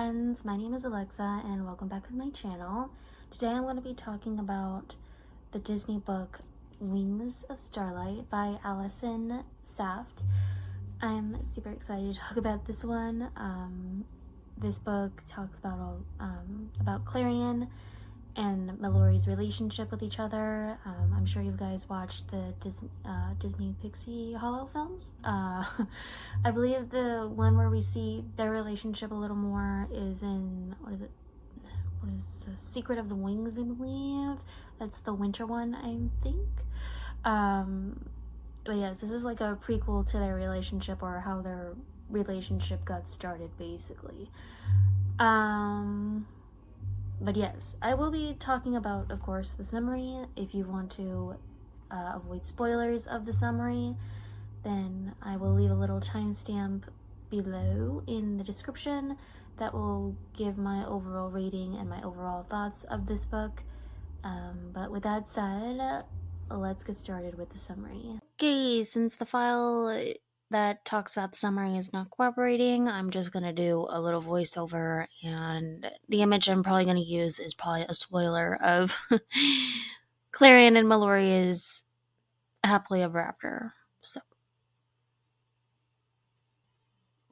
friends, my name is Alexa and welcome back to my channel. Today I'm going to be talking about the Disney book Wings of Starlight by Allison Saft. I'm super excited to talk about this one. This book talks about Clarion and Mallory's relationship with each other. I'm sure you guys watched the Disney Pixie Hollow films. I believe the one where we see their relationship a little more is in, what is the Secret of the Wings, I believe. That's the winter one, I think. But yes, this is like a prequel to their relationship, or how their relationship got started, basically. But yes, I will be talking about, of course, the summary. If you want to avoid spoilers of the summary, then I will leave a little timestamp below in the description that will give my overall rating and my overall thoughts of this book. But with that said, let's get started with the summary. Okay, since the file that talks about the summary is not cooperating, I'm just gonna do a little voiceover, and the image I'm probably gonna use is probably a spoiler of Clarion and Mallory is happily ever after. So,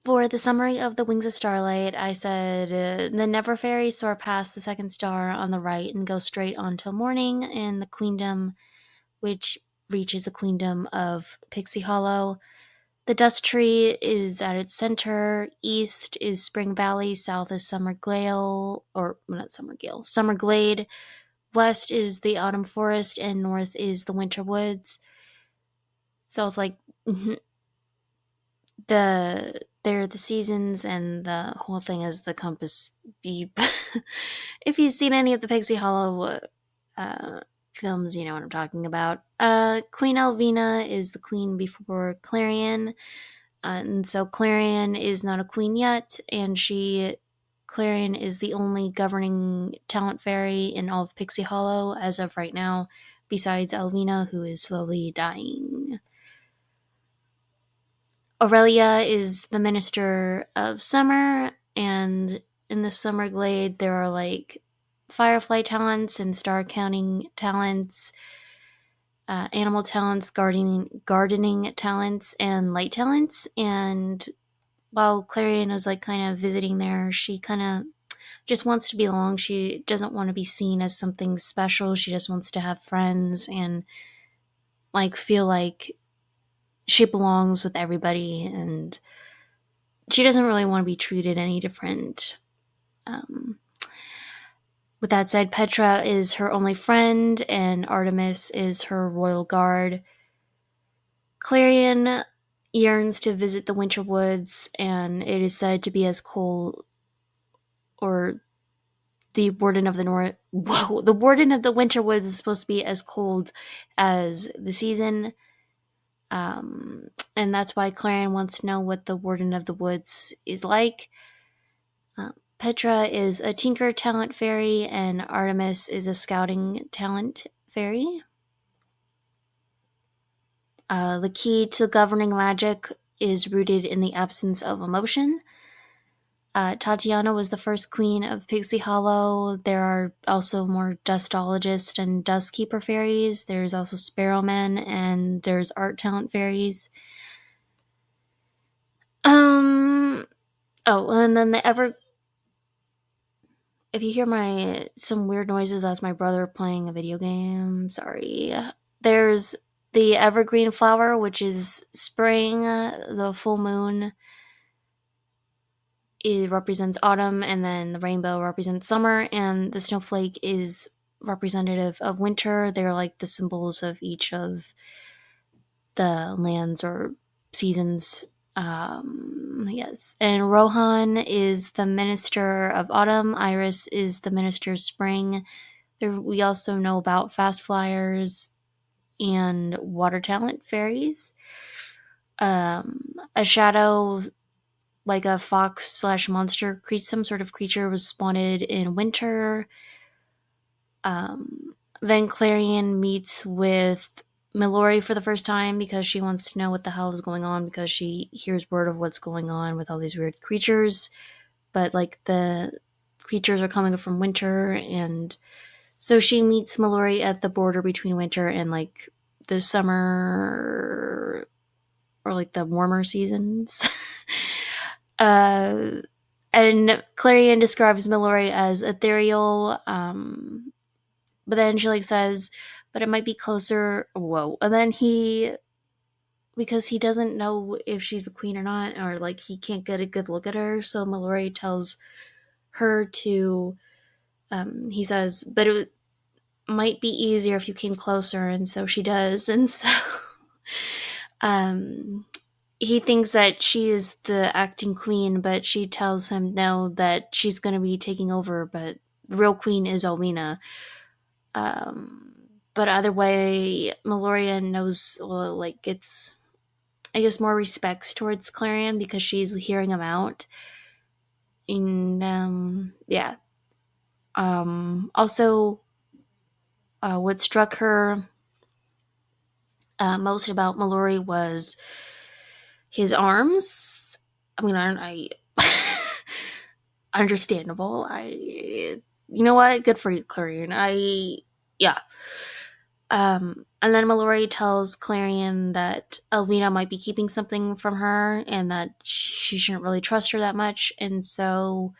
for the summary of the Wings of Starlight, I said, the Never Fairy soar past the second star on the right and go straight on till morning in the queendom, which reaches the queendom of Pixie Hollow. The dust tree is at its center. East is Spring Valley. South is Summer Glade. West is the Autumn Forest, and north is the Winter Woods. So it's like they're the seasons, and the whole thing is the compass. If you've seen any of the Pixie Hollow films, you know what I'm talking about. Queen Elvina is the queen before Clarion. And so Clarion is not a queen yet, and Clarion is the only governing talent fairy in all of Pixie Hollow as of right now, besides Elvina, who is slowly dying. Aurelia is the Minister of Summer, and in the Summer Glade there are like firefly talents and star counting talents, animal talents, gardening talents, and light talents. And while Clarion was like kind of visiting there, she kind of just wants to belong. She doesn't want to be seen as something special. She just wants to have friends and like feel like she belongs with everybody, and she doesn't really want to be treated any different. With that said, Petra is her only friend, and Artemis is her royal guard. Clarion yearns to visit the Winter Woods, and it is said to be as cold, or the Warden of the Winter Woods is supposed to be as cold as the season. And that's why Clarion wants to know what the Warden of the Woods is like. Petra is a tinker talent fairy, and Artemis is a scouting talent fairy. The key to governing magic is rooted in the absence of emotion. Tatiana was the first queen of Pixie Hollow. There are also more dustologist and dustkeeper fairies. There's also sparrowmen, and there's art talent fairies. And then if you hear some weird noises, that's my brother playing a video game. Sorry. There's the evergreen flower, which is spring. The full moon, it represents autumn, and then the rainbow represents summer, and the snowflake is representative of winter. They're like the symbols of each of the lands or seasons. Yes. And Rohan is the minister of autumn. Iris is the minister of spring. We also know about fast flyers and water talent fairies. A shadow, like a fox / monster creature, some sort of creature, was spawned in winter. Then Clarion meets with Mallory for the first time because she wants to know what the hell is going on, because she hears word of what's going on with all these weird creatures. but like the creatures are coming from winter, and so she meets Mallory at the border between winter and like the summer or like the warmer seasons. uh, and Clarion describes Mallory as ethereal, but then she like says, but it might be closer. Whoa. And then because he doesn't know if she's the queen or not, or like he can't get a good look at her, so Mallory tells her to, he says, but it might be easier if you came closer, and so she does. And so um, he thinks that she is the acting queen, but she tells him no, that she's going to be taking over, but the real queen is Alwina. Um, but either way, Malorian knows, well, like, it's, I guess, more respects towards Clarion because she's hearing him out. And, yeah. Also, what struck her most about Mallory was his arms. I mean, I understandable. You know what? Good for you, Clarion. Yeah. And then Mallory tells Clarion that Elvina might be keeping something from her and that she shouldn't really trust her that much. And so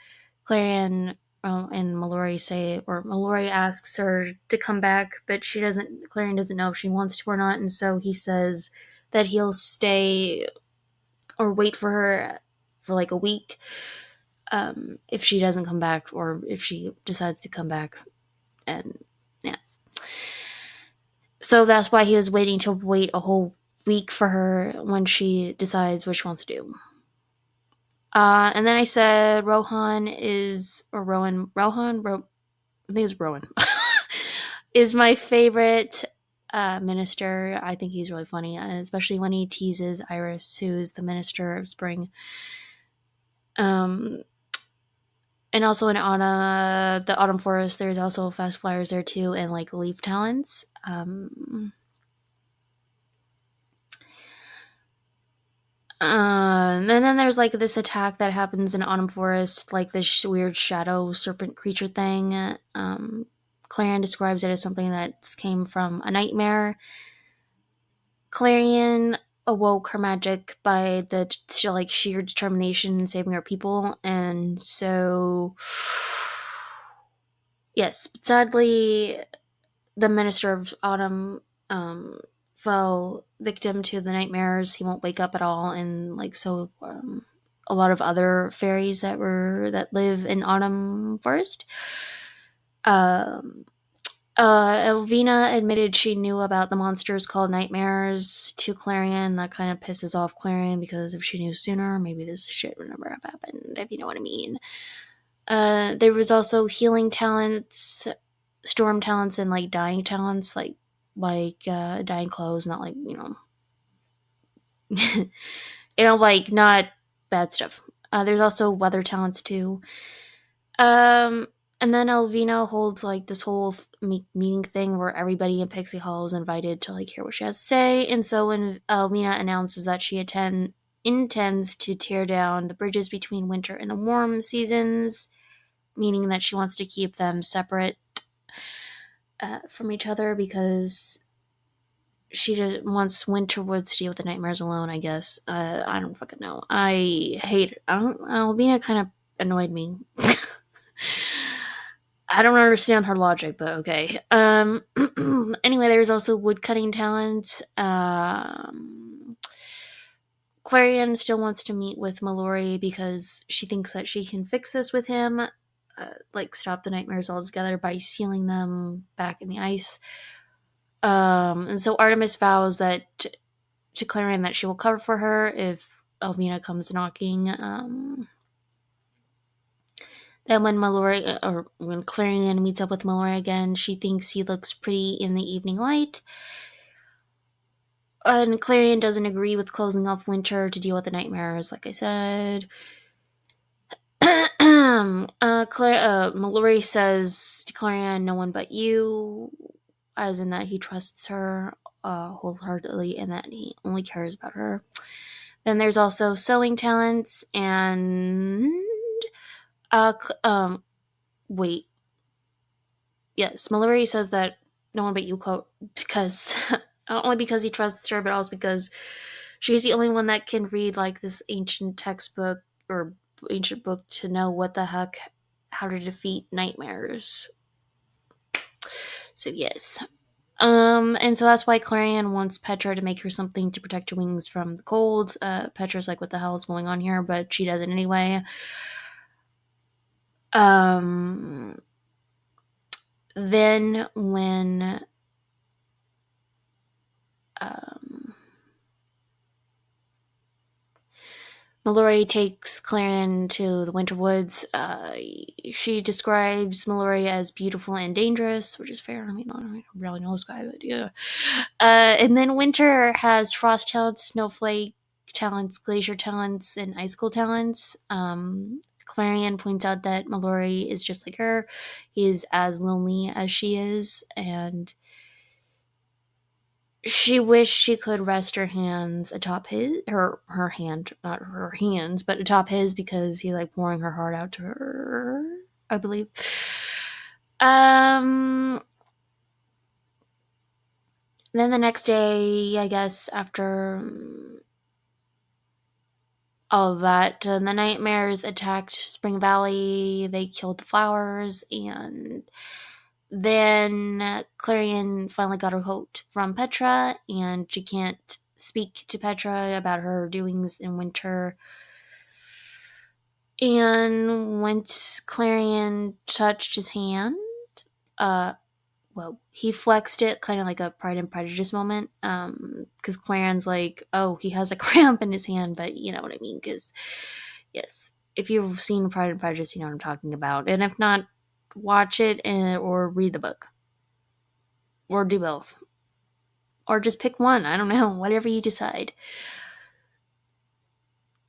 Clarion and Mallory say, or Mallory asks her to come back, but Clarion doesn't know if she wants to or not. And so he says that he'll stay or wait for her for like a week, if she doesn't come back or if she decides to come back. And yes. So that's why he was waiting to wait a whole week for her when she decides what she wants to do. And then I said Rohan is, or I think it's Rowan, is my favorite minister. I think he's really funny, especially when he teases Iris, who is the minister of spring. And also in the autumn forest, there's also fast flyers there too, and like leaf talents. And then there's like this attack that happens in Autumn Forest, like this weird shadow serpent creature thing. Clarion describes it as something that came from a nightmare. Clarion awoke her magic by the like sheer determination in saving her people, and so yes, but sadly, the Minister of Autumn fell victim to the nightmares. He won't wake up at all, and like so, a lot of other fairies that live in Autumn Forest. Elvina admitted she knew about the monsters called nightmares to Clarion. That kind of pisses off Clarion because if she knew sooner, maybe this shit would never have happened, if you know what I mean. There was also healing talents, storm talents, and like dying talents, like dying clothes, not like like not bad stuff. There's also weather talents too. And then Elvina holds like this whole meeting thing where everybody in Pixie Hollow is invited to like hear what she has to say. And so when Elvina announces that she intends to tear down the bridges between winter and the warm seasons, meaning that she wants to keep them separate from each other because she just wants Winterwood to deal with the nightmares alone, I guess. I don't fucking know. I hate it. Albina kind of annoyed me. I don't understand her logic, but okay. Anyway, there's also woodcutting talent. Clarion still wants to meet with Mallory because she thinks that she can fix this with him, like stop the nightmares altogether by sealing them back in the ice. And so Artemis vows that to Clarion that she will cover for her if Elvina comes knocking. Then when Clarion meets up with Mallory again, she thinks he looks pretty in the evening light. And Clarion doesn't agree with closing off winter to deal with the nightmares, like I said. Mallory says to Clarion, no one but you, as in that he trusts her wholeheartedly and that he only cares about her. Then there's also sewing talents and Wait. Yes, Mallory says that no one but Yuko, because not only because he trusts her, but also because she's the only one that can read like this ancient textbook or ancient book to know what the heck how to defeat nightmares. So yes. And so that's why Clarion wants Petra to make her something to protect her wings from the cold. Petra's like, what the hell is going on here? But she does it anyway. Um, then when um, Mallory takes Clarion to the Winter Woods. She describes Mallory as beautiful and dangerous, which is fair. I mean, I don't really know this guy, but yeah. And then Winter has frost talents, snowflake talents, glacier talents, and icicle talents. Clarion points out that Mallory is just like her. He is as lonely as she is, and she wished she could rest her hands atop her hand, not her hands, but atop his because he's like pouring her heart out to her, I believe. Um then the next day, I guess after all of that, the nightmares attacked Spring Valley. They killed the flowers, and then Clarion finally got her coat from Petra, and she can't speak to Petra about her doings in winter. And once Clarion touched his hand, uh, he flexed it, kind of like a Pride and Prejudice moment. Because Clarion's like, oh, he has a cramp in his hand, but you know what I mean. Because yes, if you've seen Pride and Prejudice, you know what I'm talking about. And if not, watch it or read the book, or do both, or just pick one. I don't know, whatever you decide.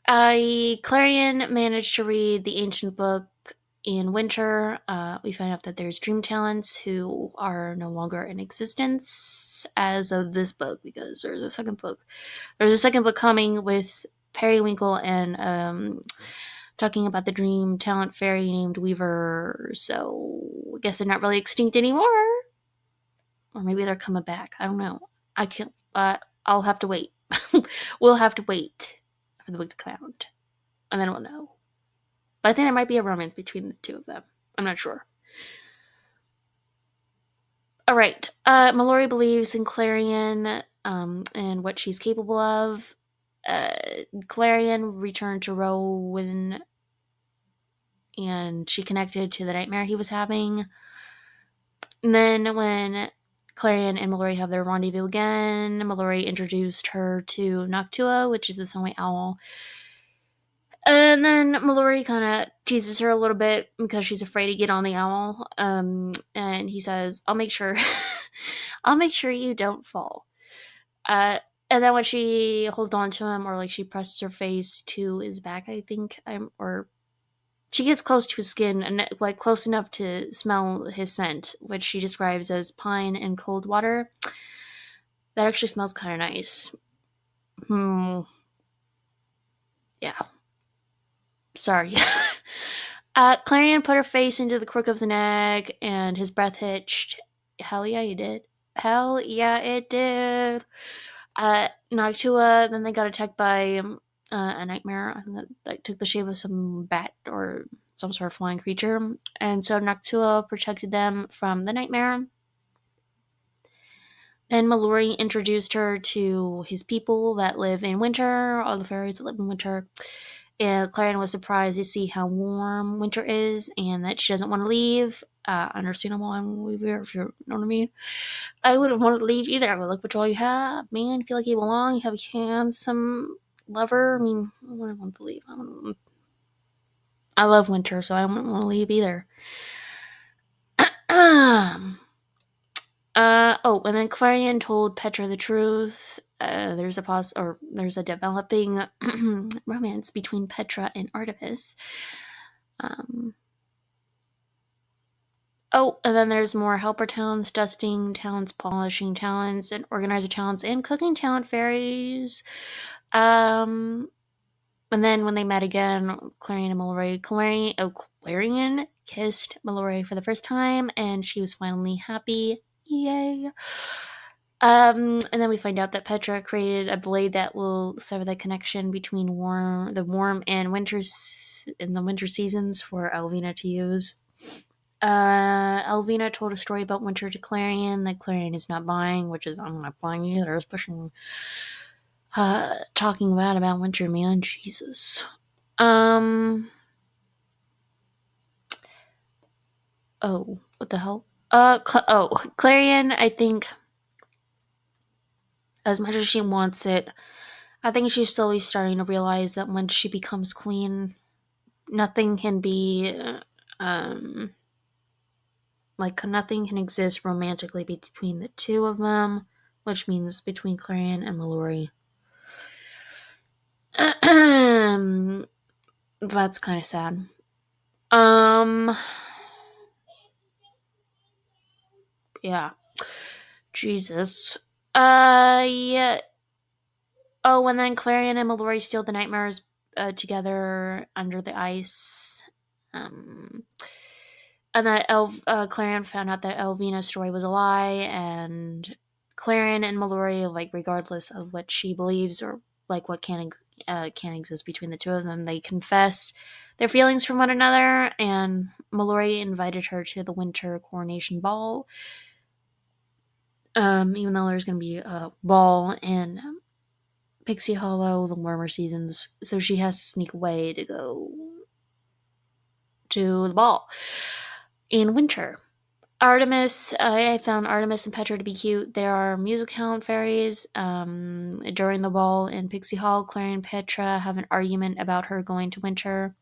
Clarion managed to read the ancient book in winter. We find out that there's dream talents who are no longer in existence as of this book because there's a second book. There's a second book coming with Periwinkle and talking about the dream talent fairy named Weaver. So I guess they're not really extinct anymore, or maybe they're coming back. I don't know. I can't. I'll have to wait. We'll have to wait for the book to come out, and then we'll know. But I think there might be a romance between the two of them. I'm not sure. All right. Mallory believes in Clarion and what she's capable of. Uh, Clarion returned to Rowan and she connected to the nightmare he was having. And then when Clarion and Mallory have their rendezvous again, Mallory introduced her to Noctua, which is the Sunway Owl. And then Mallory kind of teases her a little bit because she's afraid to get on the owl. And he says, "I'll make sure, I'll make sure you don't fall." And then when she holds on to him, or like she presses her face to his back, I think, or she gets close to his skin and like close enough to smell his scent, which she describes as pine and cold water. That actually smells kind of nice. Yeah. Sorry. Clarion put her face into the crook of the neck, and his breath hitched. Hell yeah, you did. Hell yeah, it did. Noctua, then they got attacked by a nightmare. I think that took the shape of some bat or some sort of flying creature. And so Noctua protected them from the nightmare. Then Mallory introduced her to his people that live in winter, all the fairies that live in winter. And Clarion was surprised to see how warm winter is and that she doesn't want to leave. Understandable, I won't leave here if you know what I mean. I wouldn't want to leave either. I would look what all you have, man. You feel like you belong. You have a handsome lover. I mean, I wouldn't want to leave. I love winter, so I wouldn't want to leave either. And then Clarion told Petra the truth. There's a developing romance between Petra and Artemis. And then there's more helper talents, dusting talents, polishing talents, and organizer talents, and cooking talent fairies. Um, And then when they met again, Clarion and Mallory, Clarion kissed Mallory for the first time, and she was finally happy. Yay! And then we find out that Petra created a blade that will sever the connection between the warm and in the winter seasons for Alvina to use. Alvina told a story about Winter to Clarion that Clarion is not buying, which is I'm not buying either. It's pushing, talking about Winter, man, Jesus. Oh, what the hell? Clarion, I think, as much as she wants it, I think she's slowly starting to realize that when she becomes queen, nothing can be, um, nothing can exist romantically between the two of them, which means between Clarion and Mallory. That's kind of sad. Yeah. Jesus. Yeah. Oh, and then Clarion and Mallory steal the nightmares together under the ice. Um, and that Clarion found out that Elvina's story was a lie, and Clarion and Mallory, regardless of what she believes or what can exist between the two of them, they confess their feelings for one another. And Mallory invited her to the winter coronation ball, even though there's going to be a ball in Pixie Hollow, the warmer seasons, so she has to sneak away to go to the ball in winter. I found Artemis and Petra to be cute. There are music talent fairies. During the ball in Pixie Hall, Claire and Petra have an argument about her going to winter.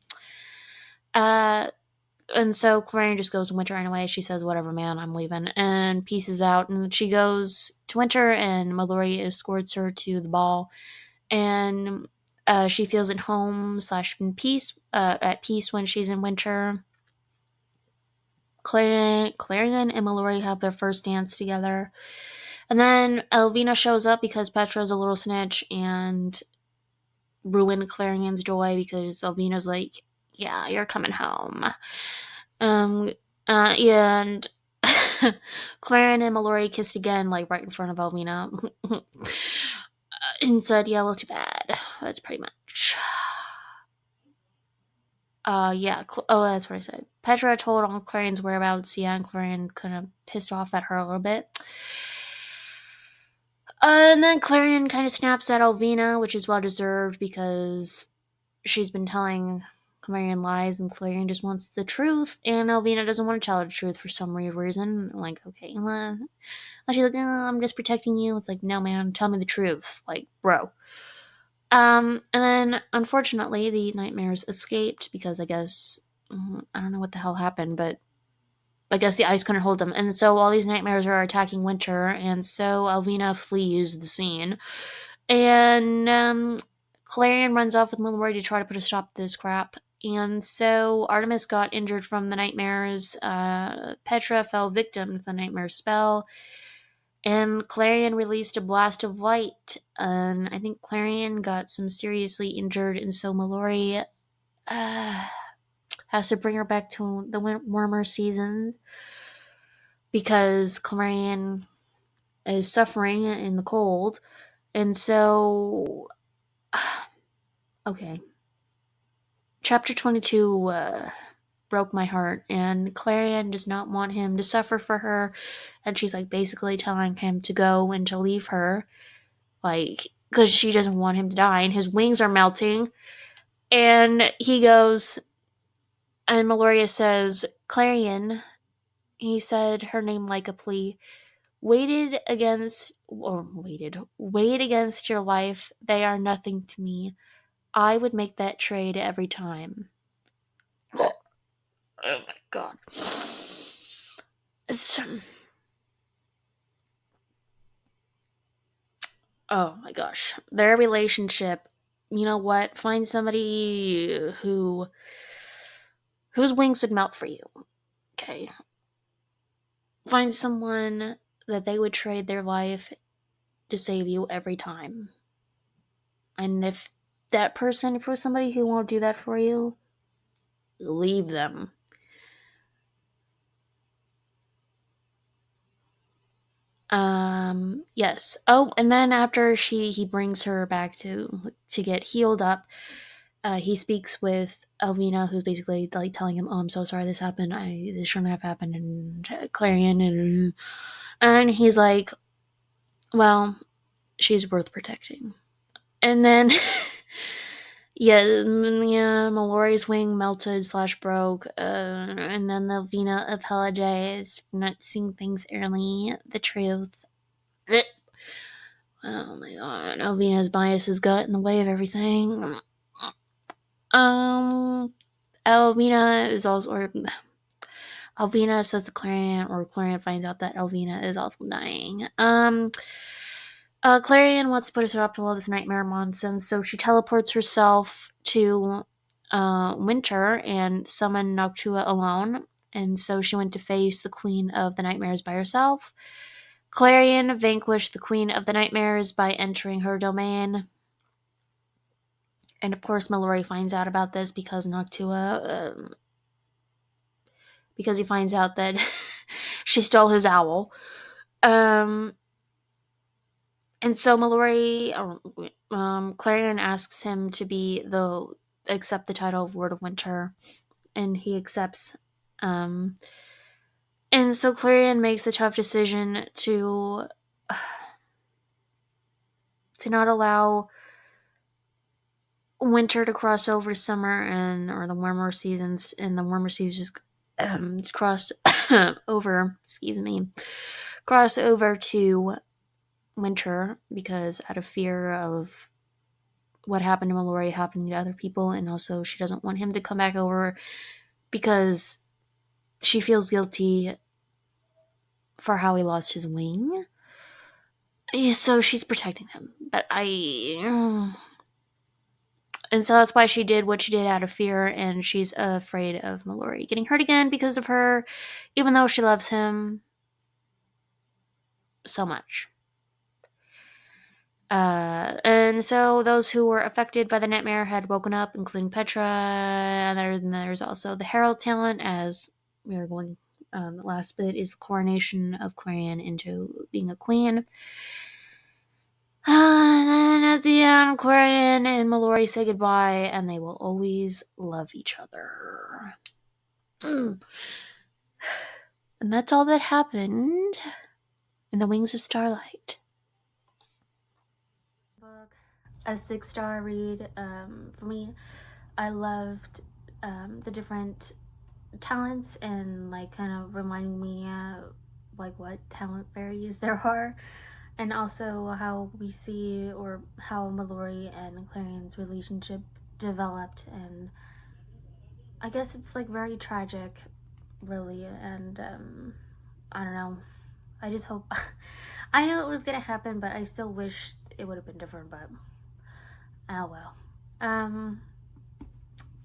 And so Clarion just goes to winter anyway. She says, whatever, man, I'm leaving, and pieces out. And she goes to winter, and Mallory escorts her to the ball. And she feels at home / in peace, at peace when she's in winter. Clarion and Mallory have their first dance together. And then Elvina shows up because Petra's a little snitch and ruined Clarion's joy because Elvina's like, yeah, you're coming home. And Clarion and Mallory kissed again, right in front of Elvina. And said, yeah, well, too bad. That's pretty much. Yeah. That's what I said. Petra told all Clarion's whereabouts. Yeah, and Clarion kind of pissed off at her a little bit. And then Clarion kind of snaps at Elvina, which is well deserved because she's been telling Clarion lies, and Clarion just wants the truth, and Elvina doesn't want to tell her the truth for some weird reason. Okay, she's like, I'm just protecting you. It's like, no, man, tell me the truth, bro. And then, unfortunately, the nightmares escaped because I guess, I don't know what the hell happened, but I guess the ice couldn't hold them. And so all these nightmares are attacking Winter, and so Elvina flees the scene. And Clarion runs off with Mallory to try to put a stop to this crap. And so Artemis got injured from the nightmares. Petra fell victim to the nightmare spell. And Clarion released a blast of light. And I think Clarion got some seriously injured, and so Mallory has to bring her back to the warmer seasons because Clarion is suffering in the cold. And so, okay. Chapter 22 broke my heart, and Clarion does not want him to suffer for her, and she's basically telling him to go and to leave her, because she doesn't want him to die, and his wings are melting. And he goes, and Meloria says, Clarion, he said her name like a plea, wait against your life. They are nothing to me. I would make that trade every time. Oh my god. It's oh my gosh. Their relationship, you know what? Find somebody whose wings would melt for you. Okay. Find someone that they would trade their life to save you every time. And if that person for somebody who won't do that for you, leave them. Yes. Oh, and then after he brings her back to get healed up, he speaks with Elvina, who's basically like telling him, "Oh, I'm so sorry this happened. This shouldn't have happened." And Clarion, and he's like, "Well, she's worth protecting." And then, yeah, Mallory's wing melted slash broke, and then Elvina apologized for not seeing things early. The truth. Oh my god, Elvina's biases got in the way of everything. Um, Elvina is also, or Elvina says to Clarion, or Clarion finds out that Elvina is also dying. Clarion wants to put a stop to all this nightmare nonsense, so she teleports herself to Winter and summon Noctua alone. And so she went to face the Queen of the Nightmares by herself. Clarion vanquished the Queen of the Nightmares by entering her domain. And of course, Mallory finds out about this because Noctua, because he finds out that she stole his owl. And so Mallory, Clarion asks him to accept the title of Lord of Winter, and he accepts. And so Clarion makes the tough decision to not allow winter to cross over summer or the warmer seasons, and the warmer seasons cross over. Excuse me, cross over to winter because out of fear of what happened to Mallory happening to other people, and also she doesn't want him to come back over because she feels guilty for how he lost his wing. So she's protecting him, and so that's why she did what she did out of fear, and she's afraid of Mallory getting hurt again because of her, even though she loves him so much. And so those who were affected by the nightmare had woken up, including Petra, and then there's also the Herald talent, as we are going. The last bit is the coronation of Clarion into being a queen. And then at the end, Clarion and Mallory say goodbye, and they will always love each other. And that's all that happened in The Wings of Starlight. Book, a 6-star read. For me, I loved the different talents and like kind of reminding me like what talent fairies there are, and also how we see or how Mallory and Clarion's relationship developed, and I guess it's like very tragic, really, and I don't know. I just hope. I know it was gonna happen, but I still wish it would have been different. But oh well.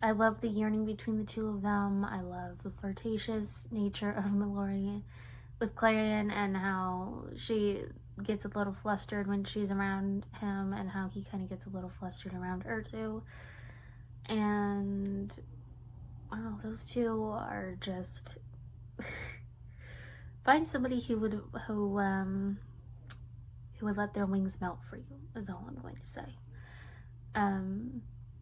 I love the yearning between the two of them. I love the flirtatious nature of Mallory with Clarion, and how she gets a little flustered when she's around him, and how he kind of gets a little flustered around her too. And I don't know, those two are just find somebody who would let their wings melt for you, is all I'm going to say.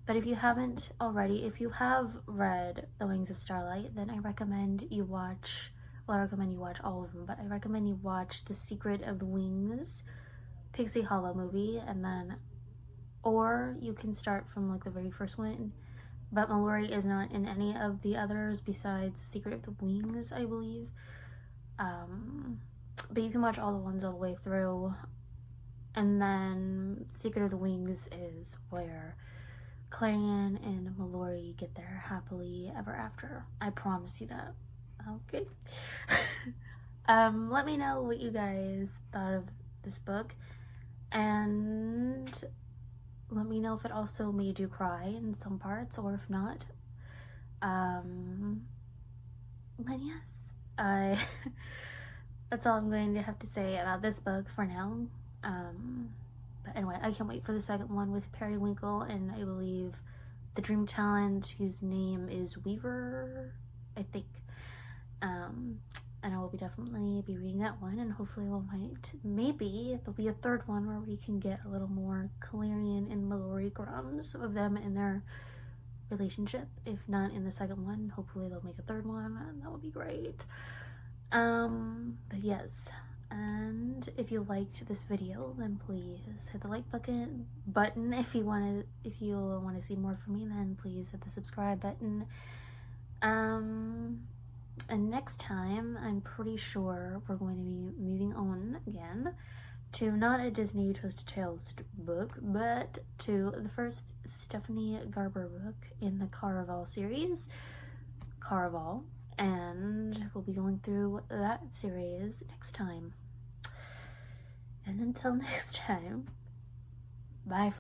But if you haven't already, if you have read The Wings of Starlight, then I recommend you watch, well, I recommend you watch all of them, but I recommend you watch The Secret of the Wings Pixie Hollow movie, and then, or you can start from like the very first one, but Mallory is not in any of the others besides Secret of the Wings, I believe. But you can watch all the ones all the way through, and then Secret of the Wings is where Clarion and Mallory get there happily ever after. I promise you that. Okay. Let me know what you guys thought of this book, and let me know if it also made you cry in some parts, or if not. But yes, that's all I'm going to have to say about this book for now. But anyway, I can't wait for the second one with Periwinkle and I believe the Dream Talent, whose name is Weaver, I think. And I will definitely be reading that one, and hopefully maybe there'll be a third one where we can get a little more Calarian and Mallory grums of them and their relationship. If not in the second one, hopefully they'll make a third one, and that would be great. But yes, and if you liked this video, then please hit the like button. If you want to see more from me, then please hit the subscribe button. And next time, I'm pretty sure we're going to be moving on again to not a Disney Twisted Tales book, but to the first Stephanie Garber book in the Caraval series, Caraval, and we'll be going through that series next time. And until next time, bye.